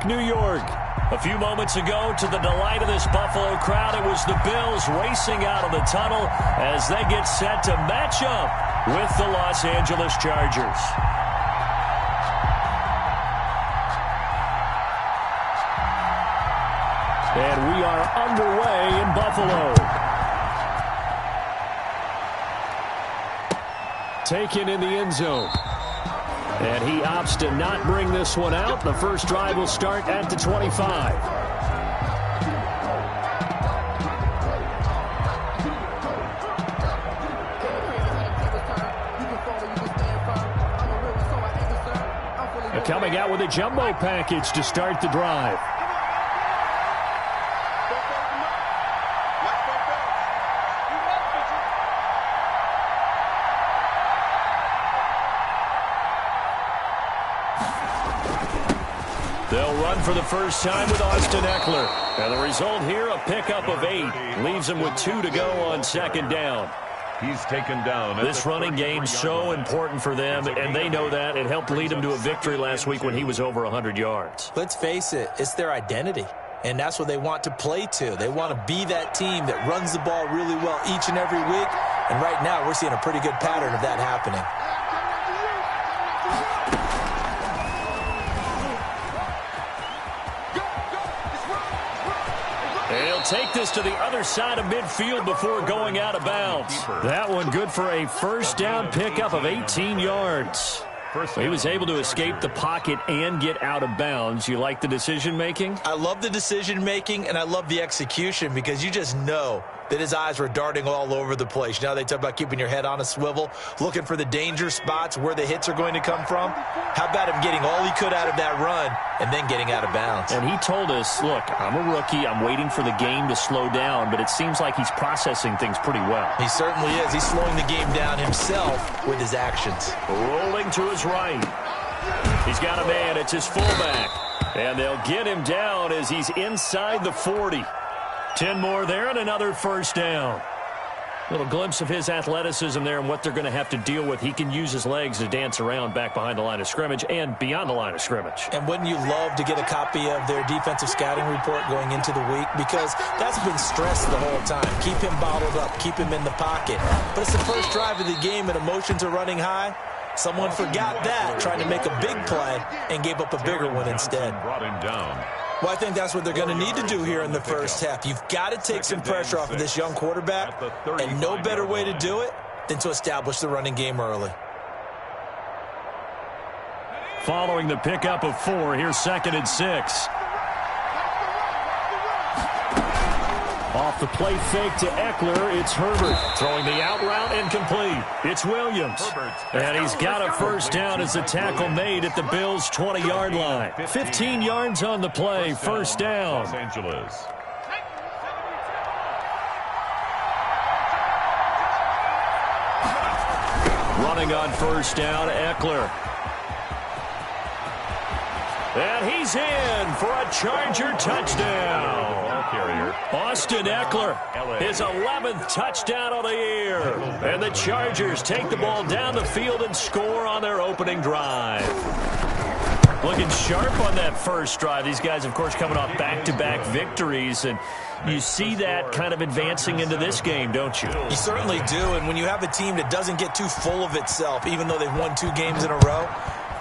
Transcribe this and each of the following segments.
York, New York. A few moments ago, to the delight of this Buffalo crowd, it was the Bills racing out of the tunnel as they get set to match up with the Los Angeles Chargers. And we are underway in Buffalo. Taken in the end zone. And he opts to not bring this one out. The first drive will start at the 25. Coming out with a jumbo package to start the drive. They'll run for the first time with Austin Eckler. And the result here, a pickup of 8. Leaves him with 2 to go on second down. He's taken down. This running game so important for them, and they know that. It helped lead them to a victory last week when he was over 100 yards. Let's face it, it's their identity, and that's what they want to play to. They want to be that team that runs the ball really well each and every week, and right now we're seeing a pretty good pattern of that happening. He'll take this to the other side of midfield before going out of bounds. That one good for a first down pickup of 18 yards. He was able to escape the pocket and get out of bounds. You like the decision making? I love the decision making, and I love the execution because you just know that his eyes were darting all over the place. Now they talk about keeping your head on a swivel, looking for the danger spots where the hits are going to come from. How about him getting all he could out of that run and then getting out of bounds? And he told us, look, I'm a rookie. I'm waiting for the game to slow down, but it seems like he's processing things pretty well. He certainly is. He's slowing the game down himself with his actions. Rolling to his right. He's got a man. It's his fullback. And they'll get him down as he's inside the 40. 10 more there and another first down. Little glimpse of his athleticism there and what they're going to have to deal with. He can use his legs to dance around back behind the line of scrimmage and beyond the line of scrimmage. And wouldn't you love to get a copy of their defensive scouting report going into the week? Because that's been stressed the whole time. Keep him bottled up. Keep him in the pocket. But it's the first drive of the game and emotions are running high. Someone forgot that, trying to make a big play and gave up a bigger one instead. Brought him down. Well, I think that's what they're going to need to do here in the first half. You've got to take some pressure off of this young quarterback, and no better way to do it than to establish the running game early. Following the pickup of 4, here's 2nd and 6. Off the play fake to Eckler, it's Herbert. Throwing the out route incomplete. It's Williams. And he's got a first down as the tackle made at the Bills' 20-yard line. 15 yards on the play, first down. Los Angeles. Running on first down, Eckler. And he's in for a Charger touchdown. Austin Eckler, his 11th touchdown of the year. And the Chargers take the ball down the field and score on their opening drive. Looking sharp on that first drive. These guys, of course, coming off back-to-back victories. And you see that kind of advancing into this game, don't you? You certainly do. And when you have a team that doesn't get too full of itself, even though they've won 2 games in a row,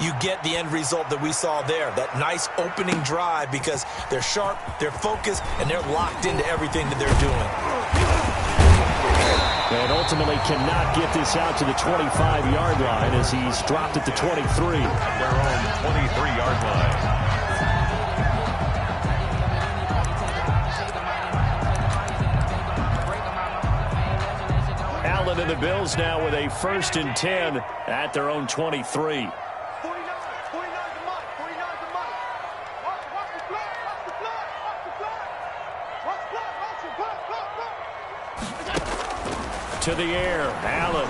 you get the end result that we saw there, that nice opening drive, because they're sharp, they're focused, and they're locked into everything that they're doing. And ultimately cannot get this out to the 25-yard line as he's dropped at the 23. At their own 23-yard line. Allen and the Bills now with a 1st and 10 at their own 23. To the air, Allen.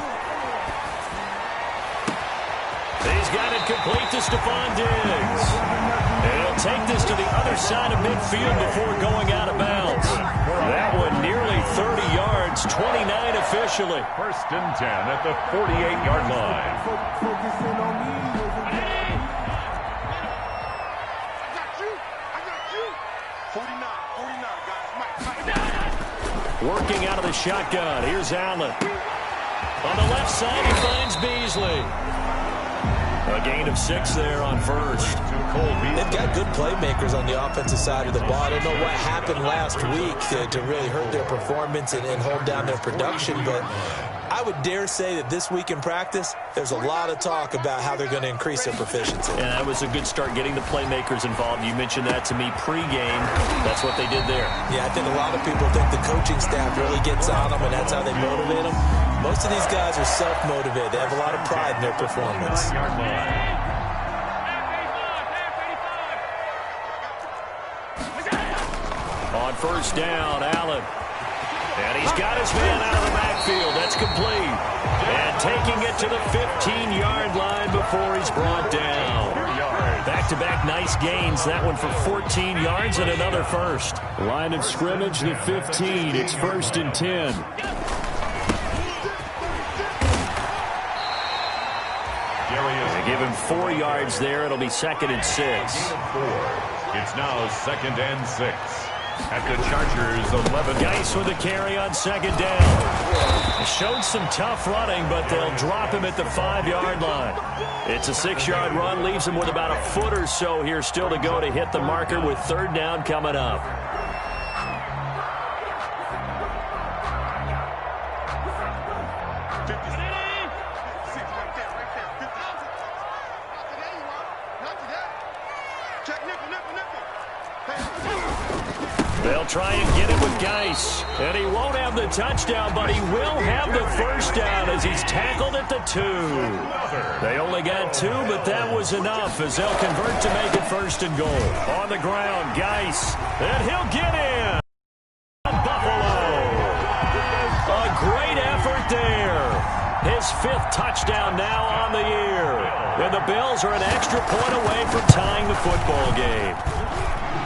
He's got it complete to Stephon Diggs. And he'll take this to the other side of midfield before going out of bounds. That one nearly 30 yards, 29 officially. 1st and 10 at the 48-yard line. Working out of the shotgun. Here's Allen. On the left side, he finds Beasley. A gain of 6 there on first. They've got good playmakers on the offensive side of the ball. I don't know what happened last week to really hurt their performance and hold down their production, but I would dare say that this week in practice, there's a lot of talk about how they're going to increase their proficiency. And that was a good start, getting the playmakers involved. You mentioned that to me pregame. That's what they did there. Yeah, I think a lot of people think the coaching staff really gets on them, and that's how they motivate them. Most of these guys are self-motivated. They have a lot of pride in their performance. On first down, Allen. And he's got his man out of the backfield. That's complete. And taking it to the 15-yard line before he's brought down. Back-to-back nice gains. That one for 14 yards and another first. Line of scrimmage, the 15. It's 1st and 10. They give him 4 yards there. It'll be 2nd and 6. It's now 2nd and 6. At the Chargers' 11. Geis with the carry on 2nd down. Showed some tough running, but they'll drop him at the 5-yard line. It's a 6-yard run, leaves him with about a foot or so here still to go to hit the marker with 3rd down coming up. They'll try and get it with Geis. And he won't have the touchdown, but he will have the first down as he's tackled at the 2. They only got 2, but that was enough as they'll convert to make it 1st and goal. On the ground, Geis. And he'll get in. Buffalo. A great effort there. His 5th touchdown now on the year. And the Bills are an extra point away from tying the football game.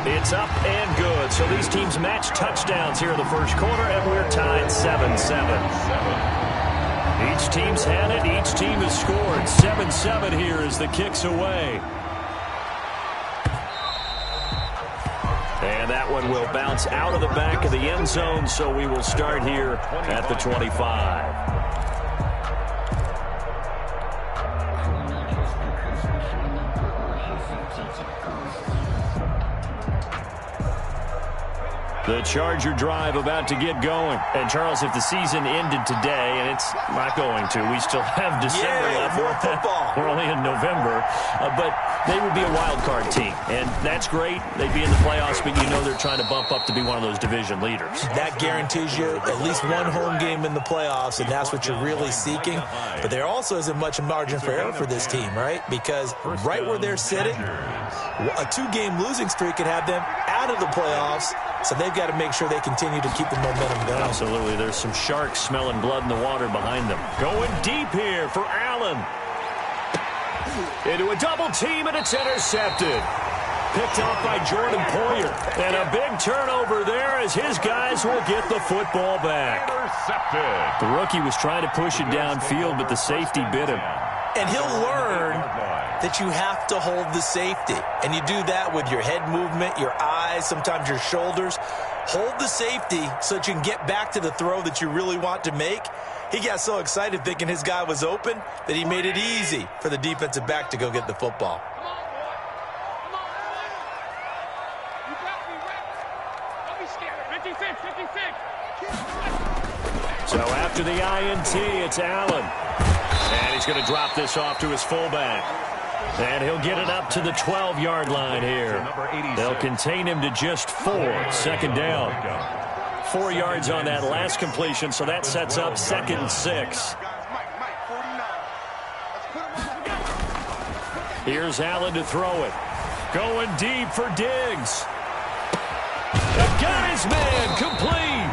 It's up and good. So these teams match touchdowns here in the first quarter, and we're tied 7-7. Each team's had it. Each team has scored. 7-7 here as the kick's away. And that one will bounce out of the back of the end zone, so we will start here at the 25. The Charger drive about to get going. And, Charles, if the season ended today, and it's not going to, we still have December left. More football. We're only in November. But they would be a wild card team. And that's great. They'd be in the playoffs, but you know they're trying to bump up to be one of those division leaders. That guarantees you at least one home game in the playoffs, and that's what you're really seeking. But there also isn't much margin for error for this team, right? Because right where they're sitting, a 2-game losing streak could have them out of the playoffs. So they've got to make sure they continue to keep the momentum going. Absolutely. There's some sharks smelling blood in the water behind them. Going deep here for Allen. Into a double team, and it's intercepted. Picked off by Jordan Poyer. And a big turnover there as his guys will get the football back. Intercepted. The rookie was trying to push it downfield, but the safety bit him. And he'll learn that you have to hold the safety. And you do that with your head movement, your eyes, sometimes your shoulders. Hold the safety so that you can get back to the throw that you really want to make. He got so excited thinking his guy was open that he made it easy for the defensive back to go get the football. So after the INT, it's Allen. And he's going to drop this off to his fullback. And he'll get it up to the 12-yard line here. They'll contain him to just 4. 2nd down. 4 yards on that last completion, so that sets up 2nd and 6. Here's Allen to throw it. Going deep for Diggs. Got his man complete.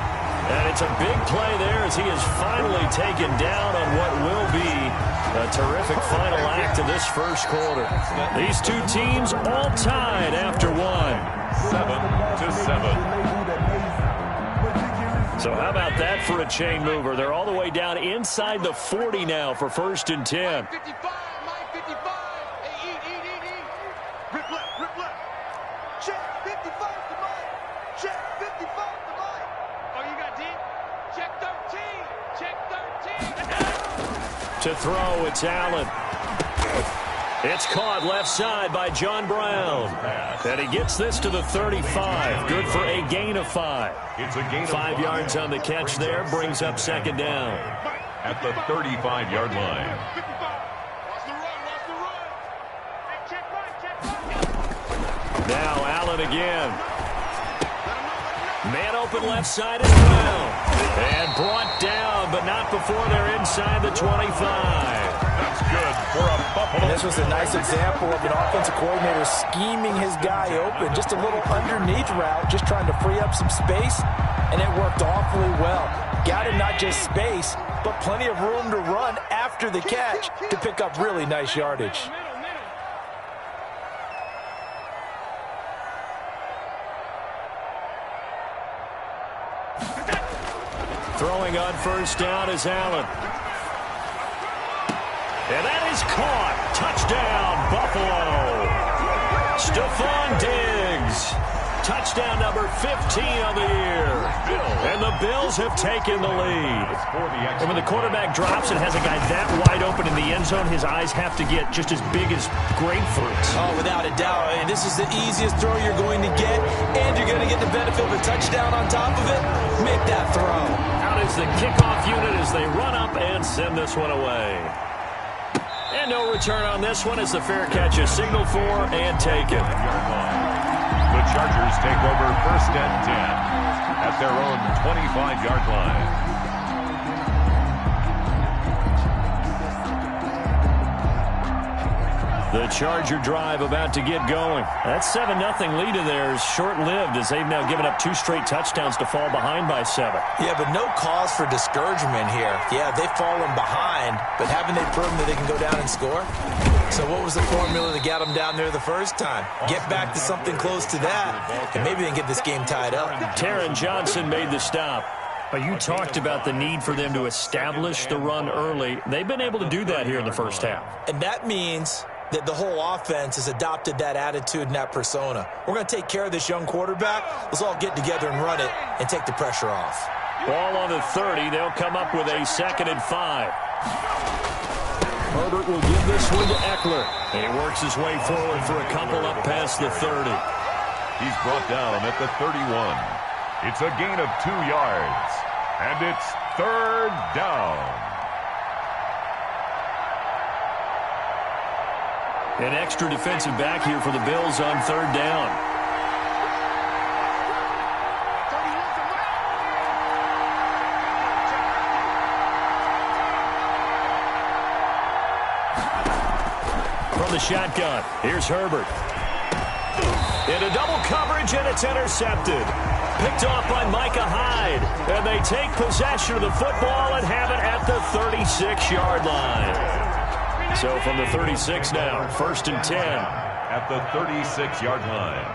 And it's a big play there as he is finally taken down on what will be a terrific final act of this first quarter. These two teams all tied after 1. 7-7. So how about that for a chain mover? They're all the way down inside the 40 now for 1st and 10. Check 55 to Mike. Oh, you got D? Check 13. Check 13. To throw, it's Allen. It's caught left side by John Brown. And he gets this to the 35. Good for a gain of 5. It's a gain of 5 yards on the catch there. Brings up second down. At the 35-yard line. Now Allen again. Man open left side is Brown. And brought down, but not before they're inside the 25. That's good for a Buffalo. And this was a nice example of an offensive coordinator scheming his guy open. Just a little underneath route, just trying to free up some space, and it worked awfully well. Got him not just space, but plenty of room to run after the catch to pick up really nice yardage. Throwing on first down is Allen. And that is caught. Touchdown, Buffalo. Stephon Diggs. Touchdown number 15 on the year. And the Bills have taken the lead. And when the quarterback drops and has a guy that wide open in the end zone, his eyes have to get just as big as grapefruits. Oh, without a doubt. I mean, this is the easiest throw you're going to get, and you're going to get the benefit of a touchdown on top of it. Make that throw. Out is the kickoff unit as they run up and send this one away. And no return on this one as the fair catch is signaled for and taken. The Chargers take over first and 10 at their own 25-yard line. The Charger drive about to get going. That 7-0 lead of theirs short-lived as they've now given up 2 straight touchdowns to fall behind by 7. Yeah, but no cause for discouragement here. Yeah, they've fallen behind, but haven't they proven that they can go down and score? So what was the formula that got them down there the first time? Get back to something close to that, and maybe they can get this game tied up. Taron Johnson made the stop. But you talked about the need for them to establish the run early. They've been able to do that here in the first half. And that means that the whole offense has adopted that attitude and that persona. We're going to take care of this young quarterback. Let's all get together and run it and take the pressure off. Ball on the 30. They'll come up with a 2nd and 5. Herbert will give this one to Eckler. And he works his way forward for a couple up past the 30. He's brought down at the 31. It's a gain of 2 yards. And it's 3rd down. An extra defensive back here for the Bills on 3rd down. From the shotgun, here's Herbert. Into double coverage, and it's intercepted. Picked off by Micah Hyde. And they take possession of the football and have it at the 36-yard line. So from the 36 now, 1st and 10. At the 36-yard line.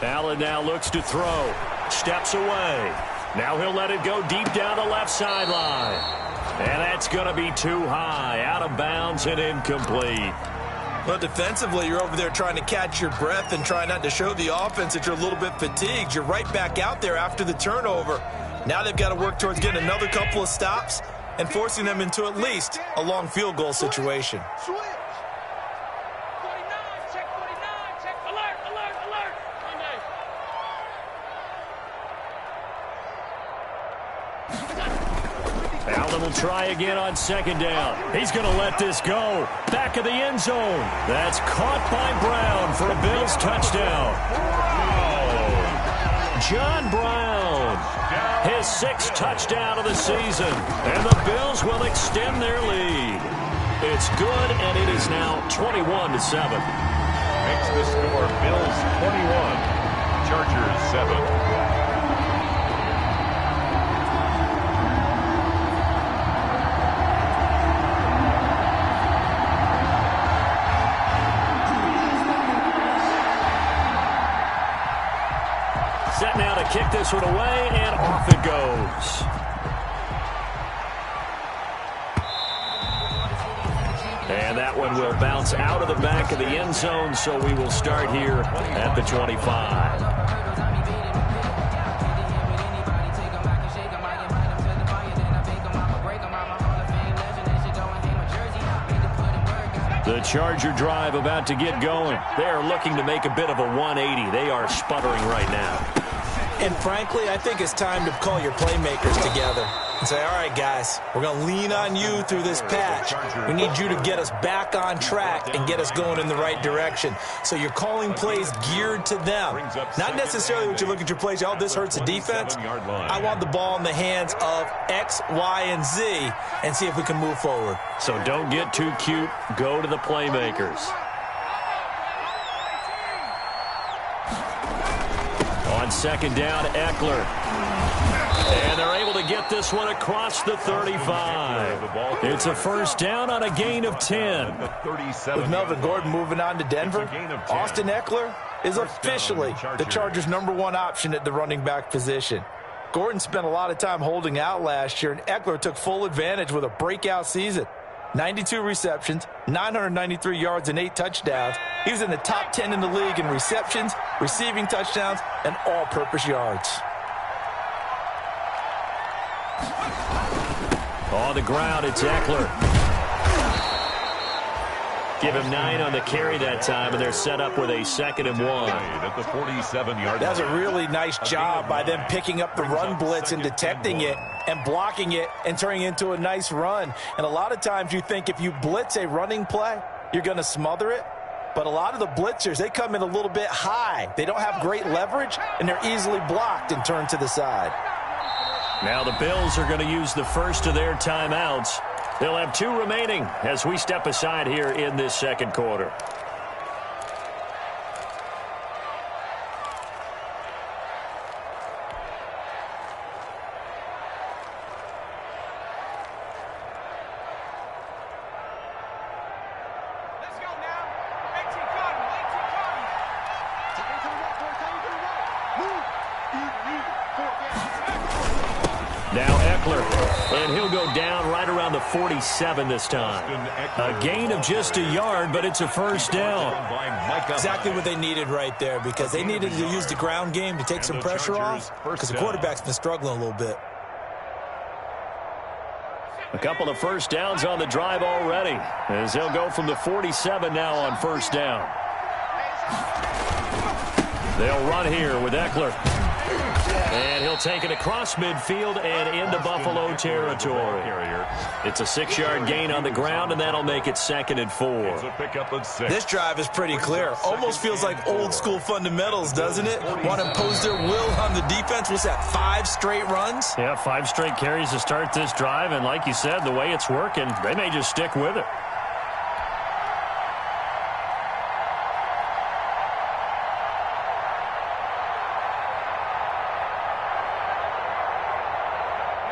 Allen now looks to throw. Steps away. Now he'll let it go deep down the left sideline. And that's going to be too high. Out of bounds and incomplete. Well, defensively, you're over there trying to catch your breath and try not to show the offense that you're a little bit fatigued. You're right back out there after the turnover. Now they've got to work towards getting another couple of stops and forcing them into at least a long field goal situation. Switch. 49, check 49, check alert, alert, alert. Allen will try again on 2nd down. He's going to let this go. Back of the end zone. That's caught by Brown for a Bills touchdown. John Brown, his 6th touchdown of the season. And the Bills will extend their lead. It's good, and it is now 21-7. Makes the score Bills 21, Chargers 7. Set now to kick this one away, and off it goes. And that one will bounce out of the back of the end zone, so we will start here at the 25. The Charger drive about to get going. They are looking to make a bit of a 180. They are sputtering right now. And frankly, I think it's time to call your playmakers together and say, all right, guys, we're going to lean on you through this patch. We need you to get us back on track and get us going in the right direction. So you're calling plays geared to them. Not necessarily what you look at your plays, oh, this hurts the defense. I want the ball in the hands of X, Y, and Z and see if we can move forward. So don't get too cute. Go to the playmakers. On second down, Eckler. And they're able to get this one across the 35. It's a first down on a gain of 10. With Melvin Gordon moving on to Denver, Austin Eckler is officially the Chargers' #1 option at the running back position. Gordon spent a lot of time holding out last year, and Eckler took full advantage with a breakout season. 92 receptions, 993 yards, and 8 touchdowns. He was in the top 10 in the league in receptions, receiving touchdowns, and all-purpose yards. On the ground, it's Eckler. Give him 9 on the carry that time, and they're set up with a 2nd and 1. At the 47-yard line. That's a really nice job by them picking up the run blitz and detecting it and blocking it and turning it into a nice run. And a lot of times you think if you blitz a running play, you're going to smother it. But a lot of the blitzers, they come in a little bit high. They don't have great leverage, and they're easily blocked and turned to the side. Now the Bills are going to use the first of their timeouts. They'll have 2 remaining as we step aside here in this second quarter. Let's go now. 18 Cotton. 18 Cotton. Take it to the right, boys. How you gonna roll? Move. Now Eckler, and he'll go down right around the 47 this time. A gain of just a yard, but it's a first down. Exactly what they needed right there, because they needed to use the ground game to take some pressure off, because the quarterback's been struggling a little bit. A couple of first downs on the drive already, as they'll go from the 47 now on first down. They'll run here with Eckler. And he'll take it across midfield and into Buffalo territory. It's a 6-yard gain on the ground, and that'll make it 2nd and 4. This drive is pretty clear. Almost feels like old-school fundamentals, doesn't it? Want to impose their will on the defense. What's that, 5 straight runs? Yeah, 5 straight carries to start this drive, and like you said, the way it's working, they may just stick with it.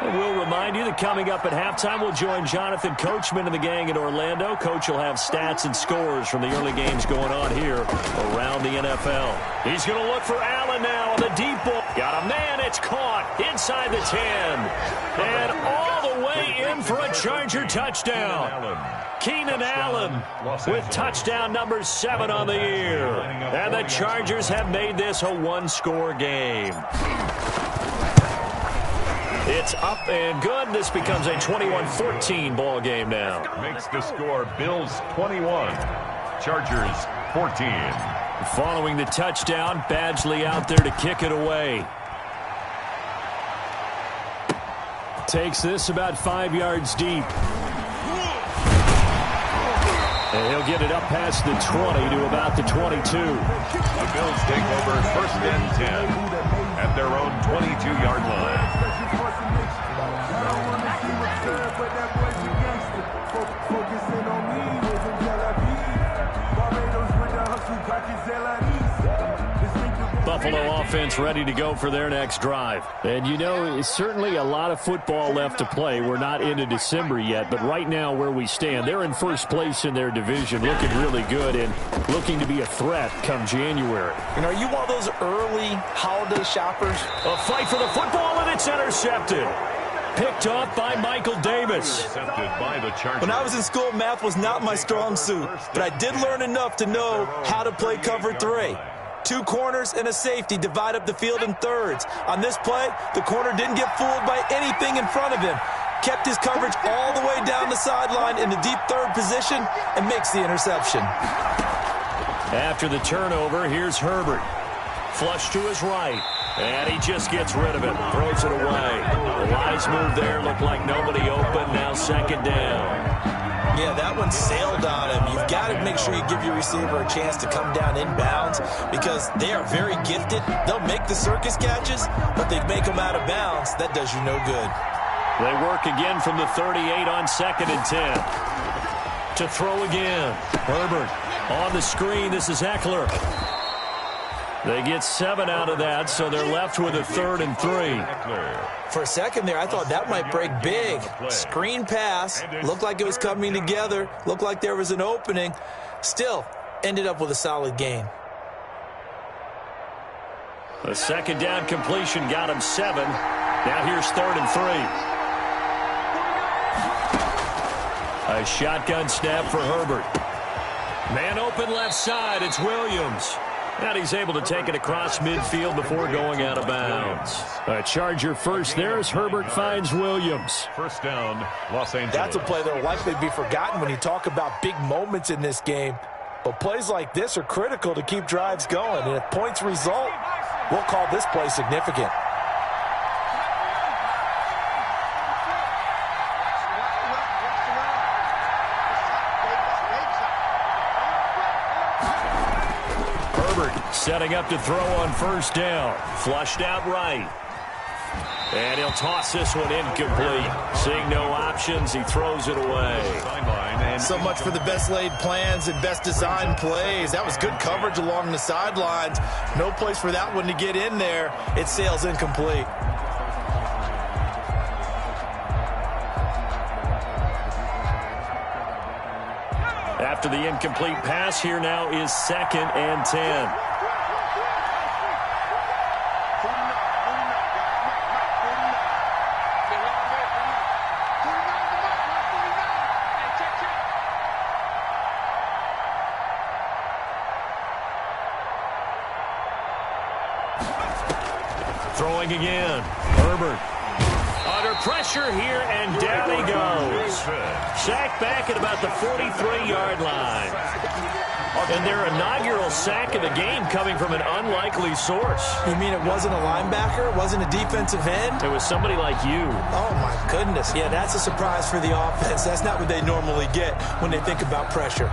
We'll remind you that coming up at halftime, we'll join Jonathan Coachman and the gang in Orlando. Coach will have stats and scores from the early games going on here around the NFL. He's going to look for Allen now on the deep ball. Got a man. It's caught inside the 10. And all the way in for a Charger touchdown. Keenan Allen with touchdown number 7 on the year. And the Chargers have made this a 1-score game. It's up and good. This becomes a 21-14 ball game now. Makes the score Bills 21, Chargers 14. Following the touchdown, Badgley out there to kick it away. Takes this about 5 yards deep. And he'll get it up past the 20 to about the 22. The Bills take over 1st and 10 at their own 22-yard line. Buffalo offense ready to go for their next drive. And, you know, it's certainly a lot of football left to play. We're not into December yet, but right now where we stand, they're in first place in their division, looking really good and looking to be a threat come January. And are you one of those early holiday shoppers? A fight for the football, and it's intercepted. Picked off by Michael Davis. When I was in school, math was not my strong suit, but I did learn enough to know how to play cover 3. 2 corners and a safety divide up the field in thirds. On this play, the corner didn't get fooled by anything in front of him. Kept his coverage all the way down the sideline in the deep third position and makes the interception. After the turnover, here's Herbert. Flush to his right. And he just gets rid of it. Throws it away. The wise move there. Looked like nobody open. Now second down. Yeah, that one sailed on him. You've got to make sure you give your receiver a chance to come down inbounds because they are very gifted. They'll make the circus catches, but they make them out of bounds. That does you no good. They work again from the 38 on 2nd and 10. To throw again. Herbert on the screen. This is Eckler. They get 7 out of that, so they're left with a 3rd and 3. For a second there, I thought that might break big. Screen pass. Looked like it was coming together. Looked like there was an opening. Still, ended up with a solid gain. A second down completion got him 7. Now here's 3rd and 3. A shotgun snap for Herbert. Man open left side. It's Williams. And he's able to take it across midfield before going out of bounds. A Charger first there as Herbert finds Williams. First down, Los Angeles. That's a play that will likely be forgotten when you talk about big moments in this game. But plays like this are critical to keep drives going. And if points result, we'll call this play significant. Setting up to throw on first down. Flushed out right. And he'll toss this one incomplete. Seeing no options, he throws it away. So much for the best laid plans and best designed plays. That was good coverage along the sidelines. No place for that one to get in there. It sails incomplete. After the incomplete pass, here now is 2nd and 10. Throwing again. Herbert. Under pressure here, and down he goes. Sacked back at about the 43-yard line. And their inaugural sack of the game coming from an unlikely source. You mean it wasn't a linebacker? It wasn't a defensive end? It was somebody like you. Oh, my goodness. Yeah, that's a surprise for the offense. That's not what they normally get when they think about pressure.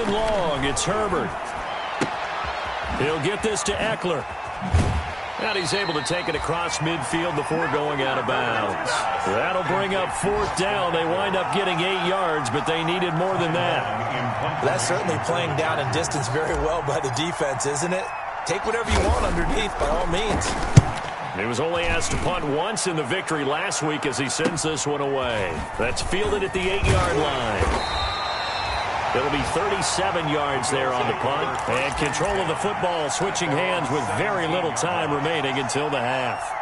Long, it's Herbert. He'll get this to Eckler. And he's able to take it across midfield before going out of bounds. That'll bring up 4th down. They wind up getting 8 yards, but they needed more than that. That's certainly playing down in distance very well by the defense, isn't it? Take whatever you want underneath, by all means. He was only asked to punt once in the victory last week as he sends this one away. That's fielded at the 8-yard line. It'll be 37 yards there on the punt. And control of the football switching hands with very little time remaining until the half.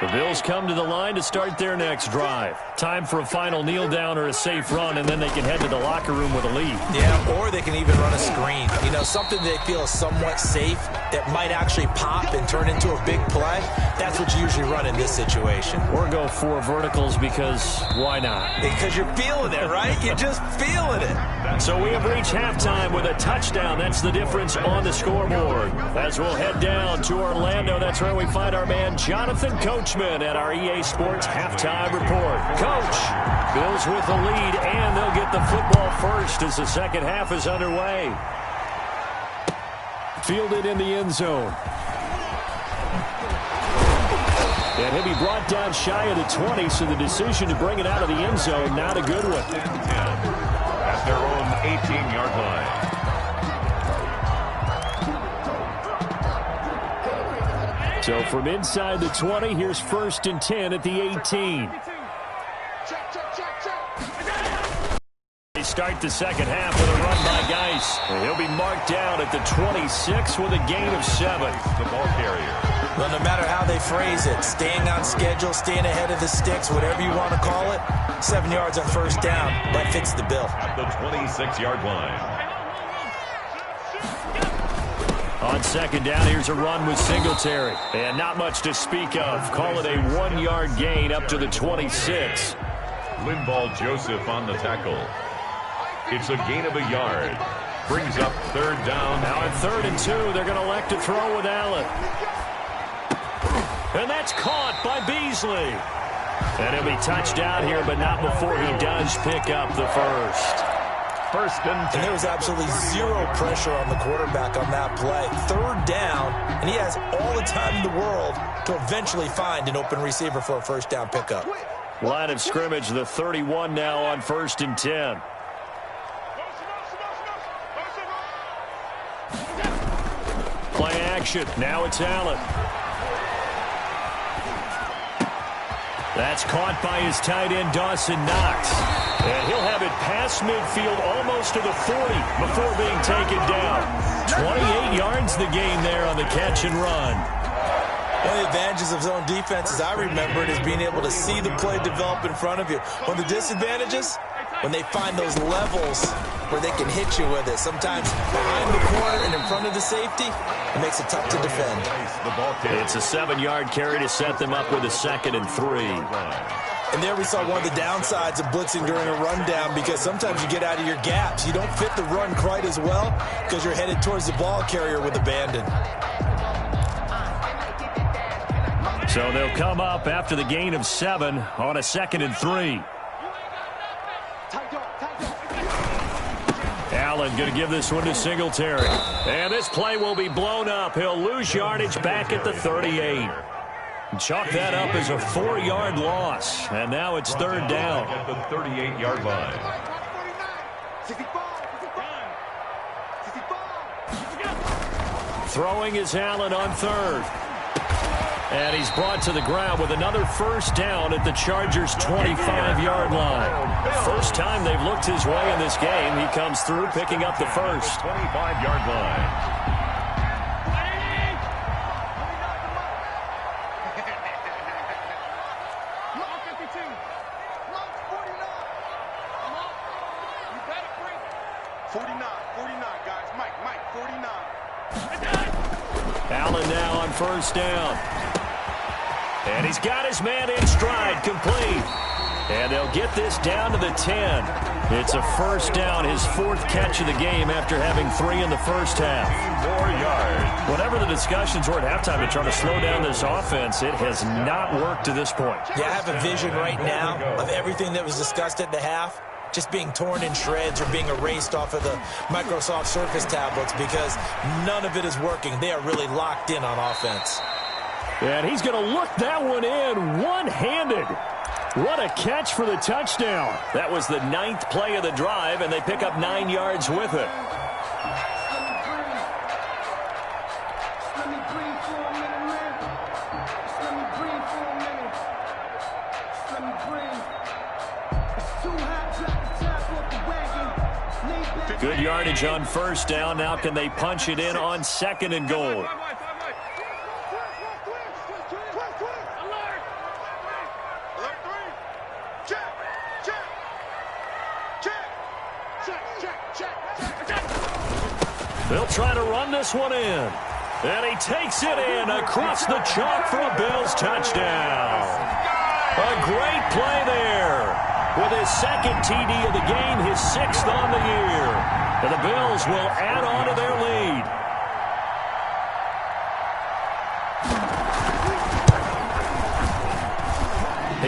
The Bills come to the line to start their next drive. Time for a final kneel down or a safe run, and then they can head to the locker room with a lead. Yeah, or they can even run a screen. You know, something they feel is somewhat safe that might actually pop and turn into a big play. That's what you usually run in this situation. Or go 4 verticals because why not? Because you're feeling it, right? You're just feeling it. So we have reached halftime with a touchdown. That's the difference on the scoreboard. As we'll head down to Orlando, that's where we find our man Jonathan Coachman at our EA Sports Halftime Report. Coach, Bills with the lead, and they'll get the football first as the second half is underway. Fielded in the end zone. And he'll be brought down shy of the 20, so the decision to bring it out of the end zone, not a good one. At their own 18-yard line. So from inside the 20, here's 1st and 10 at the 18. They start the second half with a run by Geis. He'll be marked down at the 26 with a gain of 7. The ball carrier. Well, no matter how they phrase it, staying on schedule, staying ahead of the sticks, whatever you want to call it, 7 yards on 1st down, that fits the bill. At the 26-yard line. On 2nd down, here's a run with Singletary. And not much to speak of. Call it a 1-yard gain up to the 26. Linval Joseph on the tackle. It's a gain of a yard. Brings up 3rd down. Now on 3rd and 2, they're going to elect to throw with Allen. And that's caught by Beasley. And he'll be touched down here, but not before he does pick up the first. 1st and 10. And there was absolutely zero pressure on the quarterback on that play. 3rd down, and he has all the time in the world to eventually find an open receiver for a 1st down pickup. Line of scrimmage, the 31 now on 1st and 10. Play action. Now it's Allen. That's caught by his tight end, Dawson Knox. And he'll have it past midfield almost to the 40 before being taken down. 28 yards the gain there on the catch and run. One of the advantages of zone defense, as I remember it, is being able to see the play develop in front of you. One of the disadvantages, when they find those levels where they can hit you with it. Sometimes behind the corner and in front of the safety, it makes it tough to defend. It's a 7-yard carry to set them up with a 2nd and 3. And there we saw one of the downsides of blitzing during a rundown, because sometimes you get out of your gaps. You don't fit the run quite as well because you're headed towards the ball carrier with abandon. So they'll come up after the gain of 7 on a 2nd and 3. Allen going to give this one to Singletary. And this play will be blown up. He'll lose yardage back at the 38. Chalk that up as a 4-yard loss. And now it's 3rd down. At the 38-yard line. Throwing is Allen on 3rd. And he's brought to the ground with another 1st down at the Chargers' 25-yard line. First time they've looked his way in this game. He comes through picking up the first. 25-yard line. Allen now on 1st down. And he's got his man in stride, complete. And they'll get this down to the 10. It's a 1st down, his 4th catch of the game after having 3 in the first half. 4 yards. Whatever the discussions were at halftime to try to slow down this offense, it has not worked to this point. Yeah, I have a vision right now of everything that was discussed at the half just being torn in shreds or being erased off of the Microsoft Surface tablets, because none of it is working. They are really locked in on offense. And he's going to look that one in one-handed. What a catch for the touchdown. That was the 9th play of the drive, and they pick up 9 yards with it. Good yardage on 1st down. Now can they punch it in on 2nd and goal? They'll try to run this one in. And he takes it in across the chalk for a Bills touchdown. A great play there. With his 2nd TD of the game, his 6th on the year. And the Bills will add on to their lead.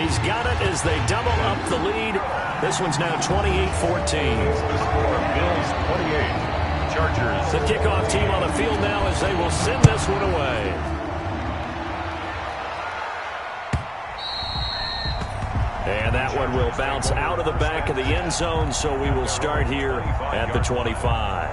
He's got it as they double up the lead. This one's now 28-14. Bills 28. Chargers. The kickoff team on the field now as they will send this one away. And that one will bounce out of the back of the end zone, so we will start here at the 25.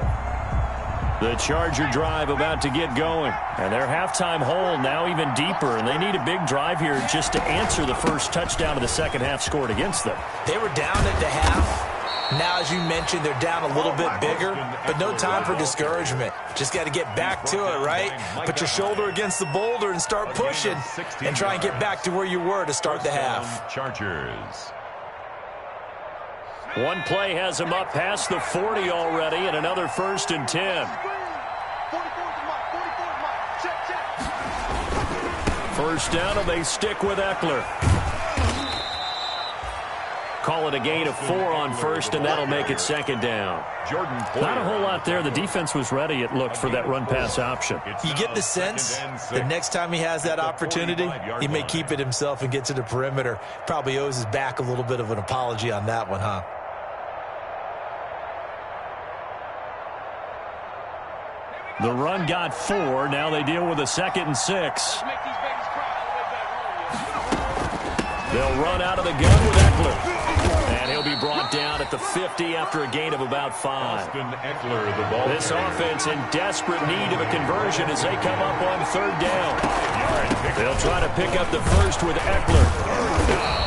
The Charger drive about to get going. And their halftime hole now even deeper, and they need a big drive here just to answer the first touchdown of the second half scored against them. They were down at the half. Now, as you mentioned, they're down a little bit bigger, but no time for discouragement. Just got to get back to it, right? Put your shoulder against the boulder and start pushing and try and get back to where you were to start the half. Chargers. One play has him up past the 40 already, and another 1st and 10. 1st down, and they stick with Eckler. Call it a gain of 4 on 1st, and that'll make it 2nd down. Not a whole lot there. The defense was ready, it looked, for that run-pass option. You get the sense that next time he has that opportunity, he may keep it himself and get to the perimeter. Probably owes his back a little bit of an apology on that one, huh? The run got 4. Now they deal with a 2nd and 6. They'll run out of the gun with Eckler. And he'll be brought down at the 50 after a gain of about 5. This offense in desperate need of a conversion as they come up on 3rd down. They'll try to pick up the first with Eckler.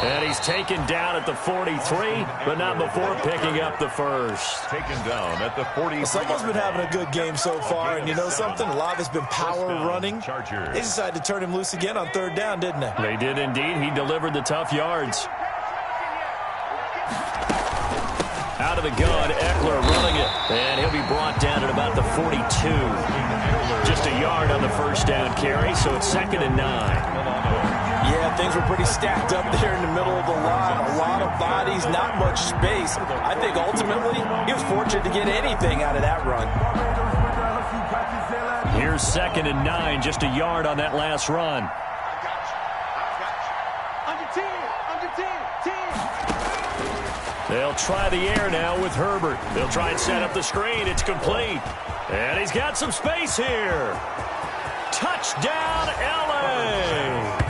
And he's taken down at the 43, but not before picking up the first. Taken down at the 40. Well, someone's been having a good game so far, and you know something? A lot of it's been power running. They decided to turn him loose again on 3rd down, didn't they? They did indeed. He delivered the tough yards. Out of the gun, Eckler running it. And he'll be brought down at about the 42. Just a yard on the 1st down carry, so it's 2nd and 9. Yeah, things were pretty stacked up there in the middle of the line. A lot of bodies, not much space. I think ultimately he was fortunate to get anything out of that run. Here's 2nd and 9, just a yard on that last run. They'll try the air now with Herbert. They'll try and set up the screen. It's complete. And he's got some space here. Touchdown, L.A.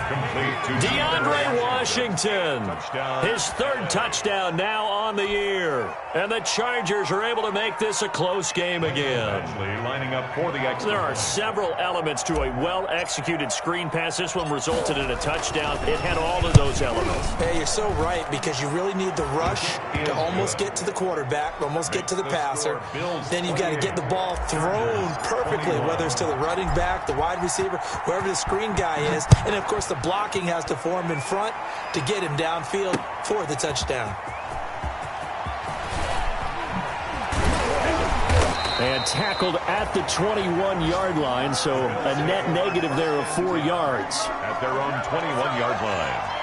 DeAndre Washington, his 3rd touchdown now on the year. And the Chargers are able to make this a close game again. Lining up for the There are several elements to a well-executed screen pass. This one resulted in a touchdown. It had all of those elements. Hey, you're so right, because you really need the rush to almost get to the quarterback, almost get to the passer. Then you've got to get the ball thrown perfectly, whether it's to the running back, the wide receiver, wherever the screen guy is. And, of course, the blocking has to form in front to get him downfield for the touchdown. And tackled at the 21-yard line, so a net negative there of 4 yards. At their own 21-yard line.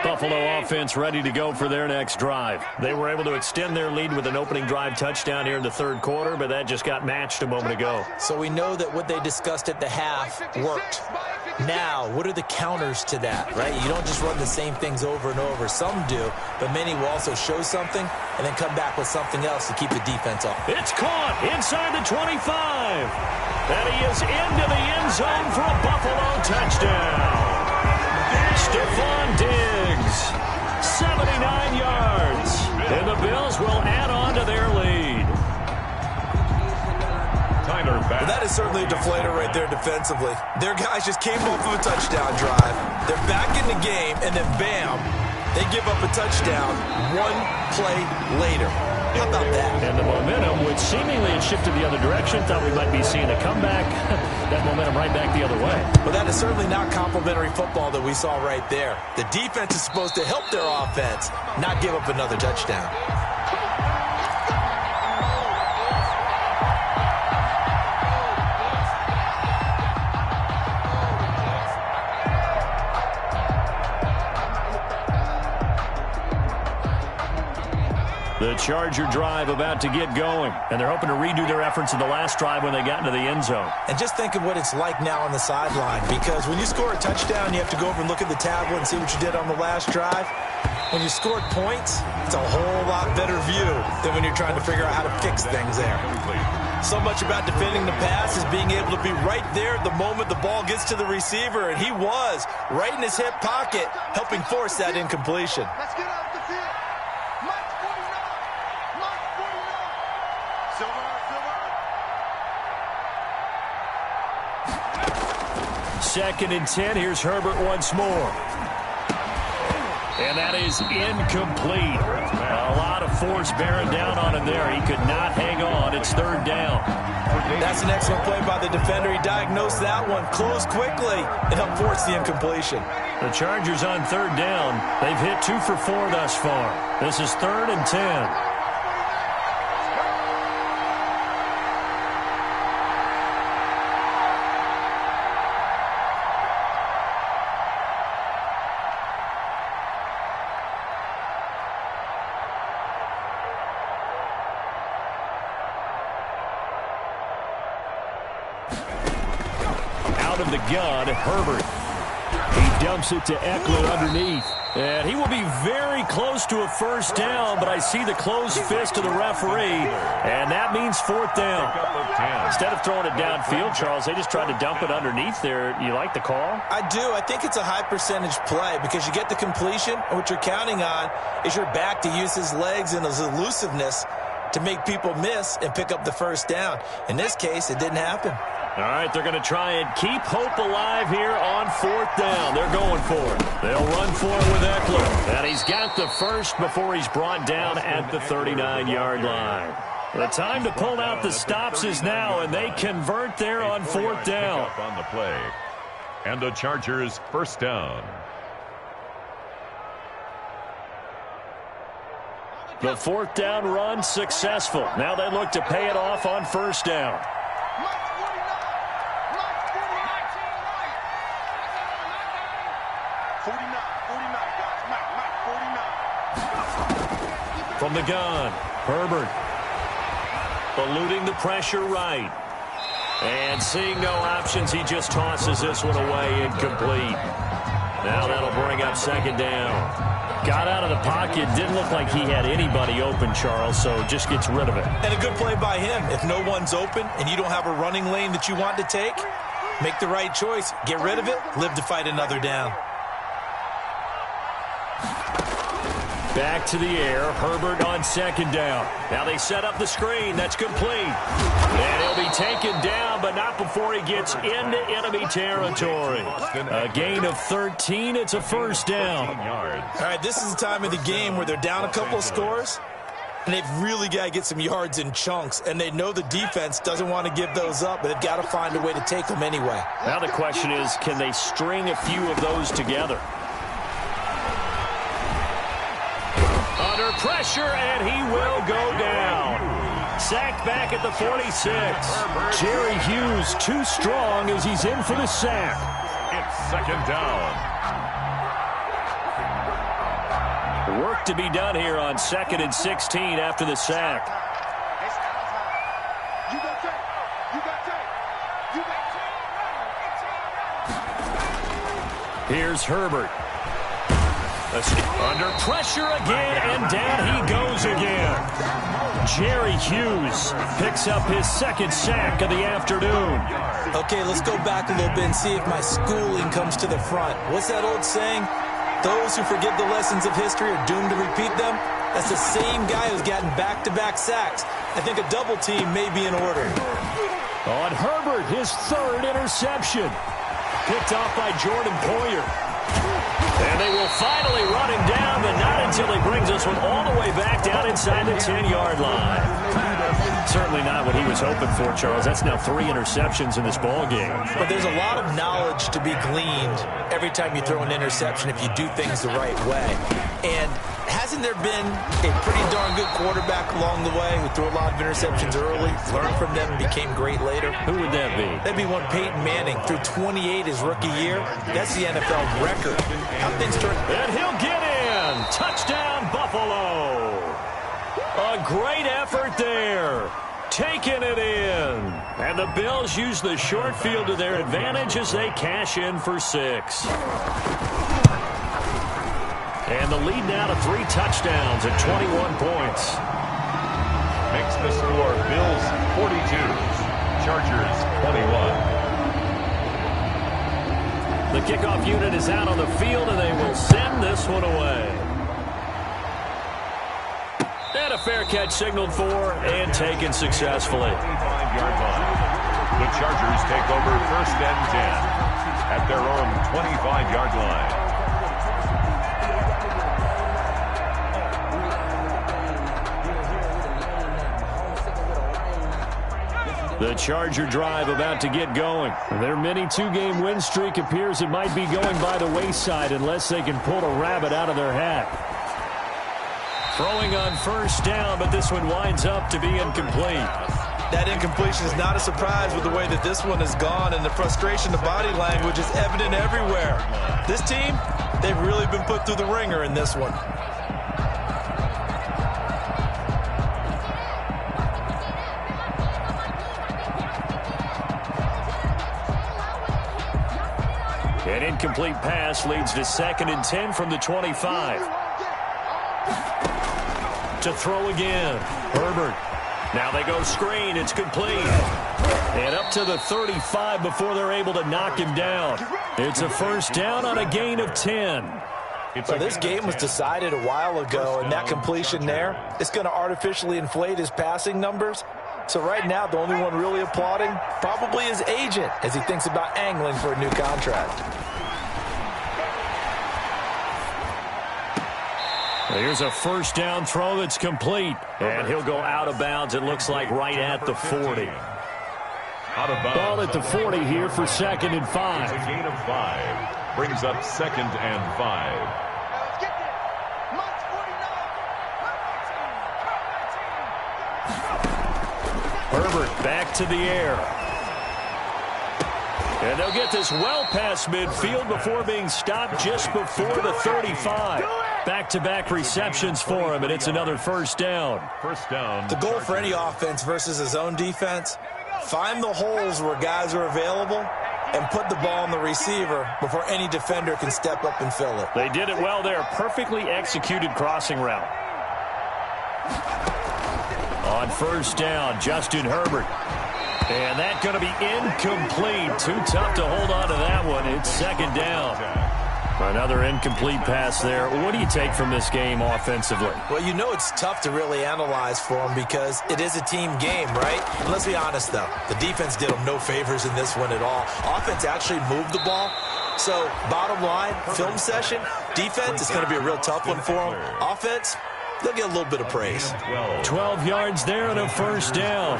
Buffalo offense ready to go for their next drive. They were able to extend their lead with an opening drive touchdown here in the 3rd quarter, but that just got matched a moment ago. So we know that what they discussed at the half worked. Now, what are the counters to that, right? You don't just run the same things over and over. Some do, but many will also show something and then come back with something else to keep the defense off. It's caught inside the 25. And he is into the end zone for a Buffalo touchdown. Stephon Diggs, 79 yards. And the Bills will add on to their lead. Well, that is certainly a deflator right there defensively. Their guys just came off of a touchdown drive. They're back in the game, and then bam, they give up a touchdown 1 play later. How about that? And the momentum, which seemingly had shifted the other direction, thought we might be seeing a comeback. That momentum right back the other way. Well, that is certainly not complimentary football that we saw right there. The defense is supposed to help their offense, not give up another touchdown. The Charger drive about to get going, and they're hoping to redo their efforts in the last drive when they got into the end zone. And just think of what it's like now on the sideline, because when you score a touchdown, you have to go over and look at the tablet and see what you did on the last drive. When you scored points, it's a whole lot better view than when you're trying to figure out how to fix things there. So much about defending the pass is being able to be right there the moment the ball gets to the receiver, and he was right in his hip pocket, helping force that incompletion. Let's get out the field. Mike 49. Mike 49. Silver. 2nd and 10. Here's Herbert once more. And that is incomplete. A lot of force bearing down on him there. He could not hang on. It's 3rd down. That's an excellent play by the defender. He diagnosed that one, closed quickly, and helped force the incompletion. The Chargers on 3rd down. They've hit 2 for 4 thus far. This is 3rd and 10. Of the gun, Herbert. He dumps it to Eckler underneath. And he will be very close to a 1st down, but I see the closed fist of the referee, and that means 4th down. Instead of throwing it downfield, Charles, they just tried to dump it underneath there. You like the call? I do. I think it's a high percentage play because you get the completion, and what you're counting on is your back to use his legs and his elusiveness to make people miss and pick up the 1st down. In this case, it didn't happen. All right, they're going to try and keep hope alive here on 4th down. They're going for it. They'll run for it with Eckler. And he's got the first before he's brought down at the 39-yard line. The time to pull out the stops is now, and they convert there on 4th down. On the play. And the Chargers 1st down. The 4th down run successful. Now they look to pay it off on 1st down. From the gun, Herbert eluding the pressure right. And seeing no options, he just tosses this one away, incomplete. Now that'll bring up 2nd down. Got out of the pocket, didn't look like he had anybody open, Charles, so just gets rid of it. And a good play by him. If no one's open and you don't have a running lane that you want to take, make the right choice. Get rid of it, live to fight another down. Back to the air, Herbert on 2nd down. Now they set up the screen, that's complete. And he'll be taken down, but not before he gets into enemy territory. A gain of 13, it's a 1st down. All right, this is the time of the game where they're down a couple of scores, and they've really got to get some yards in chunks, and they know the defense doesn't want to give those up, but they've got to find a way to take them anyway. Now the question is, can they string a few of those together? Under pressure, and he will go down. Sacked back at the 46. Jerry Hughes too strong as he's in for the sack. It's 2nd down. Work to be done here on 2nd and 16 after the sack. Here's Herbert. Under pressure again, and down he goes again. Jerry Hughes picks up his 2nd sack of the afternoon. Okay, let's go back a little bit and see if my schooling comes to the front. What's that old saying? Those who forget the lessons of history are doomed to repeat them. That's the same guy who's gotten back-to-back sacks. I think a double team may be in order. On Herbert, his 3rd interception. Picked off by Jordan Poyer. And they will finally run him down, but not until he brings this one all the way back down inside the 10-yard line. Certainly not what he was hoping for, Charles. That's now 3 interceptions in this ball game. But there's a lot of knowledge to be gleaned every time you throw an interception if you do things the right way. And hasn't there been a pretty darn good quarterback along the way who threw a lot of interceptions early, learned from them, and became great later? Who would that be? That'd be one Peyton Manning, threw 28 his rookie year. That's the NFL record. How things turn. And he'll get in. Touchdown, Buffalo. A great effort there. Taking it in. And the Bills use the short field to their advantage as they cash in for 6. And the lead now to 3 touchdowns at 21 points. Makes the score Bills 42, Chargers 21. The kickoff unit is out on the field, and they will send this one away. And a fair catch signaled for and taken successfully. 25-yard line. The Chargers take over 1st and 10 at their own 25-yard line. The Charger drive about to get going. Their mini 2-game win streak appears it might be going by the wayside unless they can pull a rabbit out of their hat. Throwing on 1st down, but this one winds up to be incomplete. That incompletion is not a surprise with the way that this one has gone, and the frustration, the body language is evident everywhere. This team, they've really been put through the ringer in this one. An incomplete pass leads to 2nd and 10 from the 25. To throw again. Herbert. Now they go screen. It's complete. And up to the 35 before they're able to knock him down. It's a 1st down on a gain of 10. So this game was decided a while ago, and that completion there is going to artificially inflate his passing numbers. So right now, the only one really applauding probably his agent as he thinks about angling for a new contract. Here's a 1st down throw that's complete. And he'll go out of bounds, it looks like, right at the 40. Out of bounds. Ball at the 40 here for 2nd and 5. It's a gain of 5. Brings up 2nd and 5. Herbert back to the air. And they'll get this well past midfield before being stopped just before the 35. Back-to-back receptions for him, and it's another 1st down. 1st down. The goal for any offense versus his own defense, find the holes where guys are available and put the ball on the receiver before any defender can step up and fill it. They did it well there. Perfectly executed crossing route. On 1st down, Justin Herbert. And that's going to be incomplete. Too tough to hold on to that one. It's 2nd down. Another incomplete pass there. What do you take from this game offensively? Well, you know it's tough to really analyze for them because it is a team game, right? And let's be honest, though. The defense did them no favors in this one at all. Offense actually moved the ball. So, bottom line, film session, defense is going to be a real tough one for them. Offense, they'll get a little bit of praise. 12 yards there and a 1st down.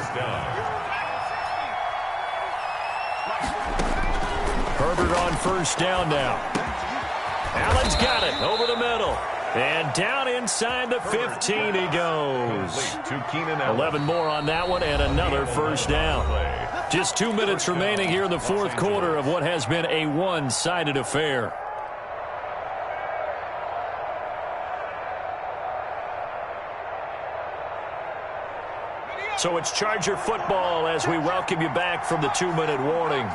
Herbert on 1st down now. Allen's got it over the middle. And down inside the 15 he goes. 11 more on that one and another 1st down. Just 2 minutes remaining here in the 4th quarter of what has been a one-sided affair. So it's Charger football as we welcome you back from the 2-minute warning.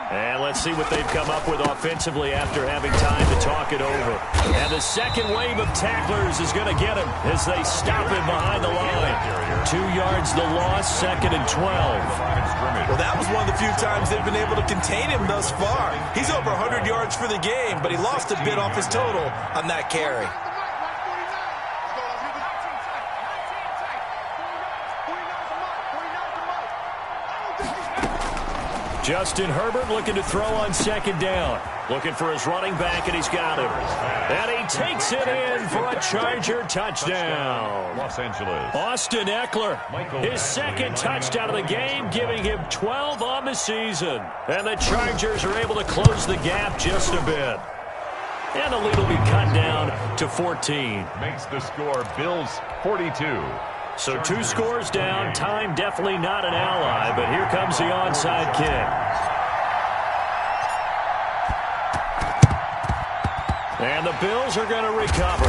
And let's see what they've come up with offensively after having time to talk it over. And the second wave of tacklers is going to get him as they stop him behind the line. 2 yards the loss, 2nd and 12. Well, that was one of the few times they've been able to contain him thus far. He's over 100 yards for the game, but he lost a bit off his total on that carry. Justin Herbert looking to throw on 2nd down. Looking for his running back, and he's got him. And he takes it in for a Charger touchdown. Los Angeles. Austin Eckler, his 2nd touchdown of the game, giving him 12 on the season. And the Chargers are able to close the gap just a bit. And the lead will be cut down to 14. Makes the score Bills 42. So 2 scores down. Time definitely not an ally, but here comes the onside kick. And the Bills are going to recover.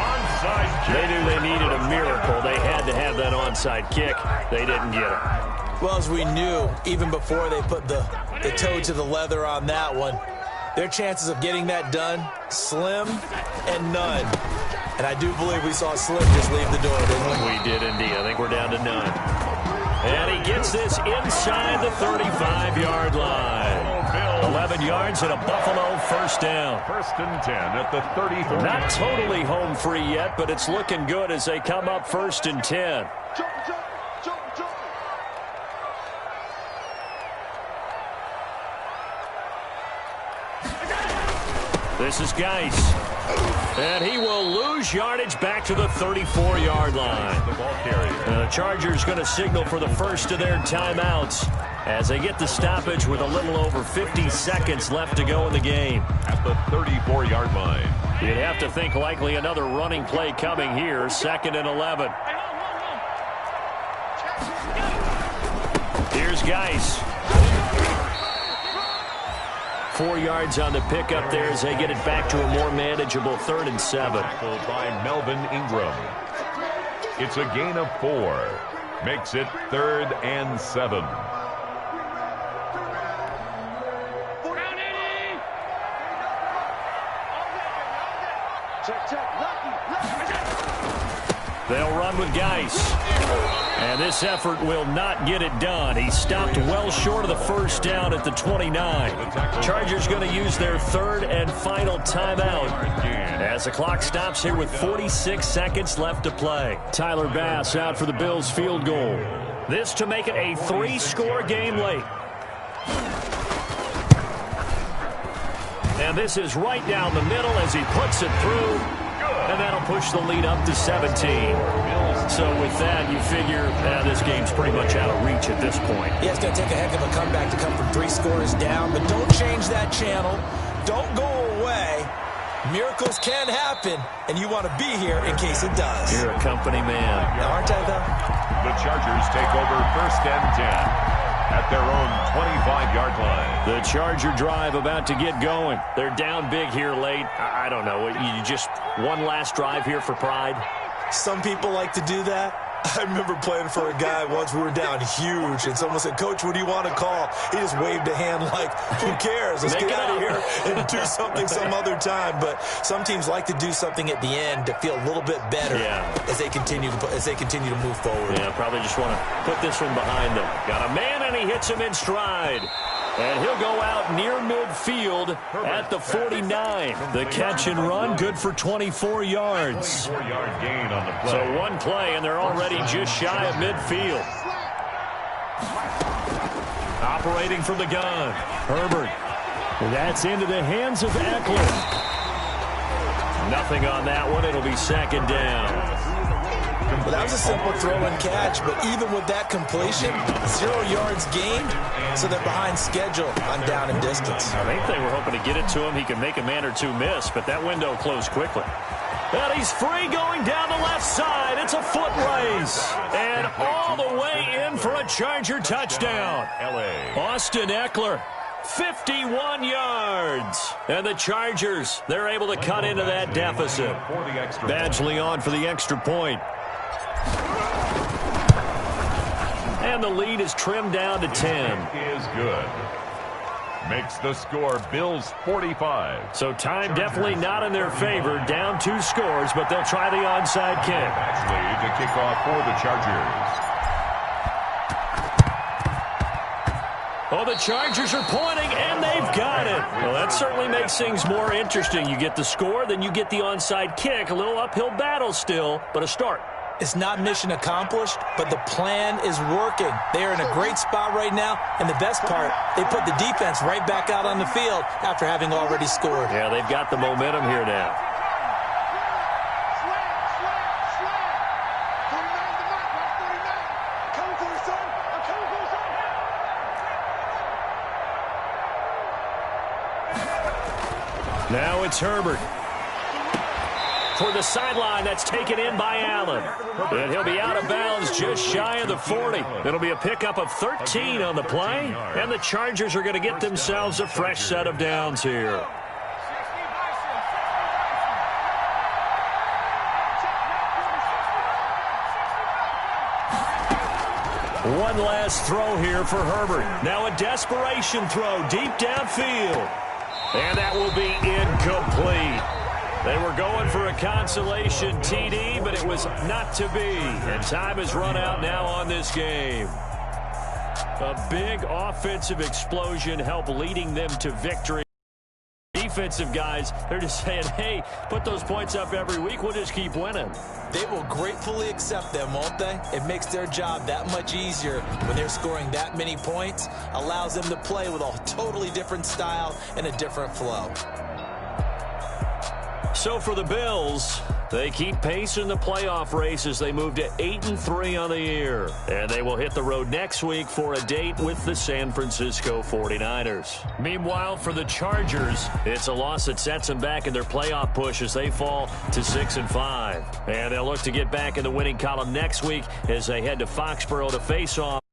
Onside kick. They knew they needed a miracle. They had to have that onside kick. They didn't get it. Well, as we knew, even before they put the toe to the leather on that one, Their chances of getting that done, slim and none. And I do believe we saw Slim just leave the door, didn't we? We did indeed. I think we're down to none. And he gets this inside the 35-yard line. 11 yards and a Buffalo first down. First and 10 at the 34. Not totally home free yet, but it's looking good as they come up first and 10. This is Geis. And he will lose yardage back to the 34-yard line. The ball carrier. The Chargers going to signal for the first of their timeouts as they get the stoppage with a little over 50 seconds left to go in the game. At the 34-yard line. You'd have to think likely another running play coming here, 2nd and 11. Here's Geis. 4 yards on the pickup there as they get it back to a more manageable 3rd and 7. Tackled by Melvin Ingram. It's a gain of 4. Makes it 3rd and 7. They'll run with Geis. And this effort will not get it done. He stopped well short of the first down at the 29. Chargers going to use their 3rd and final timeout as the clock stops here with 46 seconds left to play. Tyler Bass out for the Bills field goal. This to make it a 3-score game late. And this is right down the middle as he puts it through. And that'll push the lead up to 17. So with that, you figure this game's pretty much out of reach at this point. Yeah, it's going to take a heck of a comeback to come from 3 scores down. But don't change that channel. Don't go away. Miracles can happen, and you want to be here in case it does. You're a company man. Aren't I, though? The Chargers take over 1st and 10 at their own 25-yard line. The Charger drive about to get going. They're down big here late. I don't know. You just one last drive here for pride? Some people like to do that. I remember playing for a guy once. We were down huge, and someone said, "Coach, what do you want to call?" He just waved a hand like, "Who cares? Let's get out of here and do something some other time." But some teams like to do something at the end to feel a little bit better as they continue to move forward. Yeah, probably just want to put this one behind them. Got a man, and he hits him in stride. And he'll go out near midfield at the 49. The catch and run, good for 24 yards. 24-yard gain on the play. So one play, and they're already just shy of midfield. Operating from the gun, Herbert. That's into the hands of Eckler. Nothing on that one. It'll be 2nd down. Well, that was a simple throw and catch, but even with that completion, 0 yards gained, so they're behind schedule on down and distance. I think they were hoping to get it to him. He could make a man or two miss, but that window closed quickly. And he's free going down the left side. It's a foot race. And all the way in for a Charger touchdown. Austin Eckler, 51 yards. And the Chargers, they're able to cut into that deficit. Badgley on for the extra point. And the lead is trimmed down to 10. Is good. Makes the score Bills 45. So time definitely not in their favor. Down 2 scores, but they'll try the onside kick. Badgley to kick off for the Chargers. Oh, the Chargers are pointing, and they've got it. Well, that certainly makes things more interesting. You get the score, then you get the onside kick. A little uphill battle still, but a start. It's not mission accomplished, but the plan is working. They are in a great spot right now, and the best part, they put the defense right back out on the field after having already scored. Yeah, they've got the momentum here now. Now it's Herbert. Toward the sideline, that's taken in by Allen. And he'll be out of bounds just shy of the 40. It'll be a pickup of 13 on the play. And the Chargers are going to get themselves a fresh set of downs here. One last throw here for Herbert. Now a desperation throw deep downfield. And that will be incomplete. They were going for a consolation TD, but it was not to be. And time has run out now on this game. A big offensive explosion helped leading them to victory. Defensive guys, they're just saying, hey, put those points up every week. We'll just keep winning. They will gratefully accept them, won't they? It makes their job that much easier when they're scoring that many points. Allows them to play with a totally different style and a different flow. So for the Bills, they keep pace in the playoff race as they move to 8-3 on the year. And they will hit the road next week for a date with the San Francisco 49ers. Meanwhile, for the Chargers, it's a loss that sets them back in their playoff push as they fall to 6-5. And they'll look to get back in the winning column next week as they head to Foxborough to face off